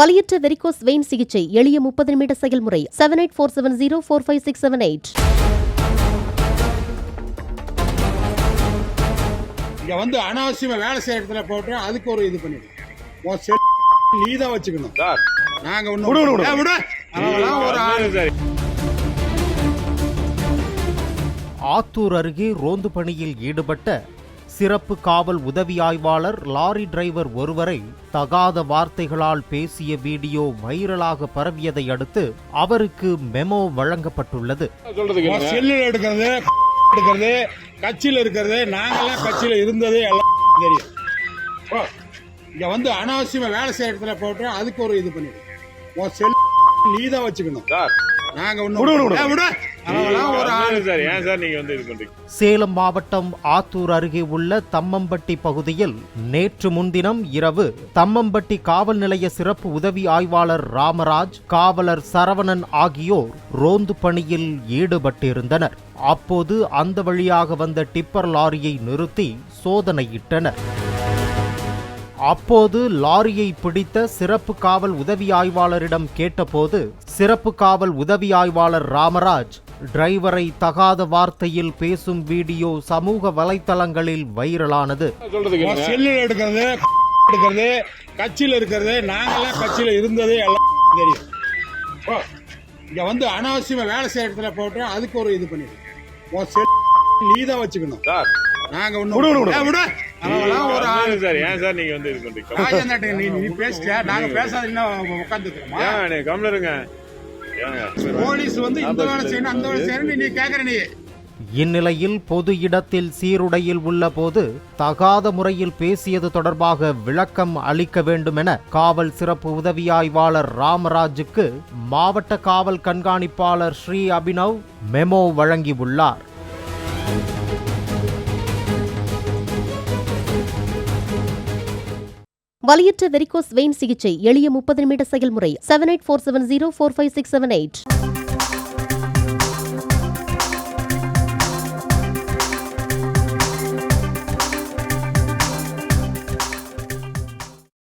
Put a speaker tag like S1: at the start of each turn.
S1: வலியற்ற varicose vein சிகிச்சை எளிய 30 நிமிட செயல்முறை 7847045678.
S2: இங்க வந்து அனாவசியமா வேலை செய்யற இடத்துல போட்டு அதுக்கு ஒரு இது பண்ணிடு. நீ தான் வச்சுக்கணும் சார். நாங்க
S3: ஆத்தூர் அருகே ரோந்து பணியில் ஈடுபட்ட சிறப்பு காவல் உதவி ஆய்வாளர் லாரி டிரைவர் ஒருவரை தகாத வார்த்தைகளால் பேசிய வீடியோ வைரலாக பரவியதை அடுத்து அவருக்கு மெமோ வழங்கப்பட்டுள்ளது.
S2: செல்லில் எடுக்கிறது கட்சியில் இருக்கிறது, நாங்கெல்லாம் கட்சியில இருந்ததே எல்லாம் தெரியும். இங்க வந்து அனாவசியமா வேலை செய்யற இடத்துல போட்டு அதுக்கு ஒரு இது பண்ணிடு. நீ தான் வச்சுக்கணும் சார்.
S3: சேலம் மாவட்டம் ஆத்தூர் அருகே உள்ள தம்மம்பட்டி பகுதியில் நேற்று முன்தினம் இரவு தம்மம்பட்டி காவல் நிலைய சிறப்பு உதவி ஆய்வாளர் ராமராஜ், காவலர் சரவணன் ஆகியோர் ரோந்து பணியில் ஈடுபட்டிருந்தனர். அப்போது அந்த வழியாக வந்த டிப்பர் லாரியை நிறுத்தி சோதனையிட்டனர். அப்போது லாரியை பிடித்த சிறப்பு காவல் உதவி ஆய்வாளரிடம் கேட்டபோது சிறப்பு காவல் உதவி ஆய்வாளர் ராமராஜ் டிரைவரை தகாத வார்த்தையில் பேசும் வீடியோ சமூக வலைத்தளங்களில் வைரலானது.
S2: செல்லில் எடுக்கிறது கட்சியில் இருக்கிறது, நாங்கெல்லாம் கட்சியில இருந்ததே எல்லாம் தெரியும். இங்க வந்து அனாவசியமா வேலை செய்யற இடத்துல போட்டு அதுக்கு ஒரு இது பண்ணிடு. நீ தான் வச்சுக்கணும் சார். நாங்க
S3: இந்நிலையில் பொது இடத்தில் சீருடையில் உள்ள போது தகாத முறையில் பேசியது தொடர்பாக விளக்கம் அளிக்க வேண்டும் என காவல் சிறப்பு உதவி ஆய்வாளர் ராமராஜுக்கு மாவட்ட காவல் கண்காணிப்பாளர் ஸ்ரீ அபினவ் மெமோ வழங்கியுள்ளார்.
S1: வலியற்ற வெரிகோஸ் வெயின் சிகிச்சை எளிய 30 நிமிட செயல்முறை 7847045678.